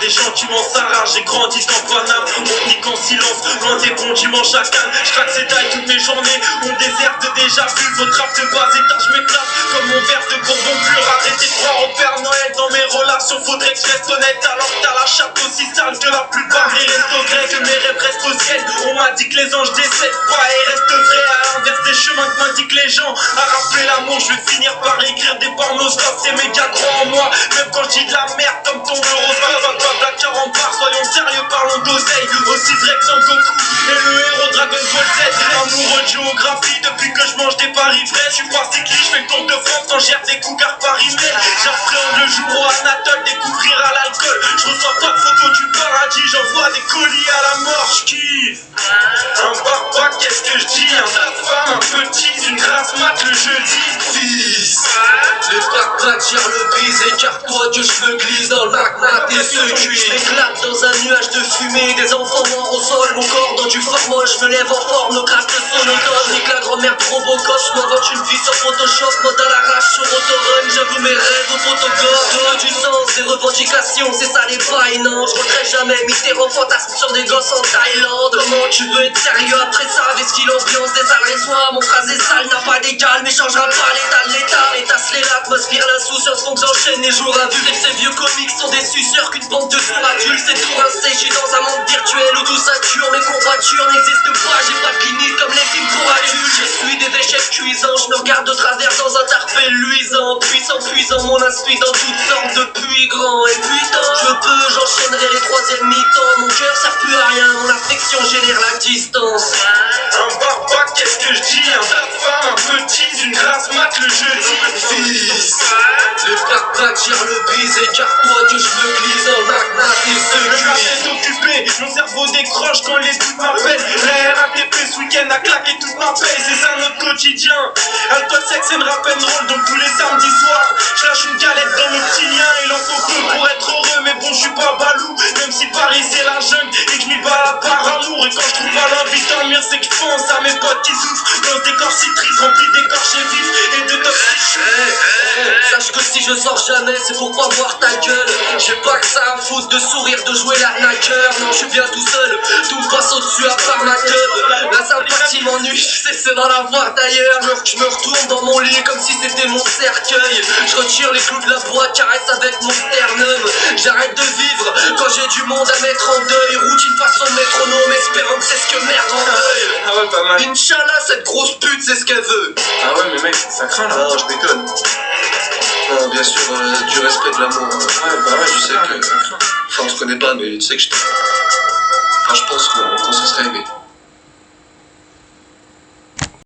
des gentiment Sarah. J'ai grandi dans Paname, on nique en silence, loin des bons dimanches à Cannes. J'craque ces tailles toutes mes journées, on déserte déjà vu. Votre rap de bas étage m'éclate comme mon verre de bourbon pur. Arrêtez de croire au Père Noël dans mes relations, faudrait que je reste honnête. Alors que t'as la chatte aussi sale que la plupart des restos grecs, que mes rêves restent au ciel. On m'a dit que les anges décèdent pas et restent vrais à l'inverse des chemins que m'indiquent les gens. À rappeler l'amour, je vais finir par écrire des pornos. Ces médias croient en moi, même quand je dis de la merde comme ton horoscope. Black 40 bars, soyons sérieux, parlons d'oseille. Aussi vrai que Son Goku et le héros Dragon Ball Z. Amoureux de géographie depuis que je mange des paris vrais. Je suis pas cycliste, je fais le tour de France quand gère des cougars parimés. J'appréhende le jour au Anatole, découvrir à l'alcool. Je reçois pas de photos du paradis, j'envoie des colis à la mort, j'kiffe. Un papa, qu'est-ce que je dis? Un tas de femme, un petit, une grasse mat le jeudi. Fils, les backpacks gèrent le bise. Écarte-toi que je me glisse dans le backpack et ce cuit. Je m'éclate dans un nuage de fumée, des enfants morts au sol. Mon corps dans du formol, je me lève en forme, nos graphes de sonotone. Nique la grand-mère Robocop, je m'invente une vie sur Photoshop. Mode à l'arrache sur Autorun, j'avoue mes rêves au photographe. Donne du sens, des revendications, c'est ça les bails, non. Je rentrerai jamais, Mitterrand fantasme sur des gosses en Thaïlande. Comment tu veux être sérieux après ça? Vesquille l'ambiance des adressoirs, mon phrase est sale, n'a pas d'égal, mais changera pas l'état de l'état. Et tasse les l'atmosphère, l'insouciance font que j'enchaîne les jours à vue. Et ces vieux comiques sont des suceurs qu'une bande de tours adultes. C'est tout rincé, je suis dans un monde virtuel où tout sature. Mes courbatures n'existent pas, j'ai pas de limite comme les films pour adultes. J'essuie des échecs cuisants, je me regarde de travers dans un tarpé luisant. Puissant, puisant, mon insuit dans toutes sortes de puits grands. Et putain, je peux, j'enchaînerai les troisièmes mi-temps. Mon cœur sert plus à rien, mon affection génère la distance. Un papa, qu'est-ce que je dis? Un tas de femme, un petit, une grasse mat le jeudi. Fils, les backpacks gèrent le bise. Écarte-toi que je me glisse dans le backpack et ce Le cuit. est occupé, mon cerveau décroche quand les putes m'appellent. La RATP ce week-end a claqué toute ma paye, c'est ça notre quotidien. Alcool, sexe and rap and roll, donc tous les samedis soirs je lâche une galette dans le petit lien. Il en faut peu pour être heureux, mais bon je suis pas balou. Même si Paris c'est la jungle et que je m'y bats par amour. Et quand je trouve pas l'envie de dormir, c'est que je pense à mes potes qui souffrent dans ce décor si triste, rempli d'écorchés vifs et de toxiques. Sache que si je sors jamais, c'est pour pas voir ta gueule. J'ai pas que ça à foutre de sourire, de jouer l'arnaqueur. Non, je suis bien tout seul, tout me passe au-dessus à part ma teub. La seule partie m'ennuie, c'est d'en avoir d'ailleurs. Je me retourne dans mon lit comme si c'était mon cercueil. Je retire les clous de la boîte, caresse avec mon sternum. J'arrête de vivre quand j'ai du monde à mettre en deuil. Routine façon métronome, espérant que c'est ce que merde en deuil. Ah ouais, pas mal. Inch'Allah, cette grosse pute, c'est ce qu'elle veut. Ah ouais, mais mec, ça craint là. Non, je déconne. Non, bien sûr, du respect, de l'amour. Ouais, bah ouais, Je sais que. ça craint. Enfin, on se connaît pas, mais tu sais que je. Enfin, je pense qu'on se serait aimé.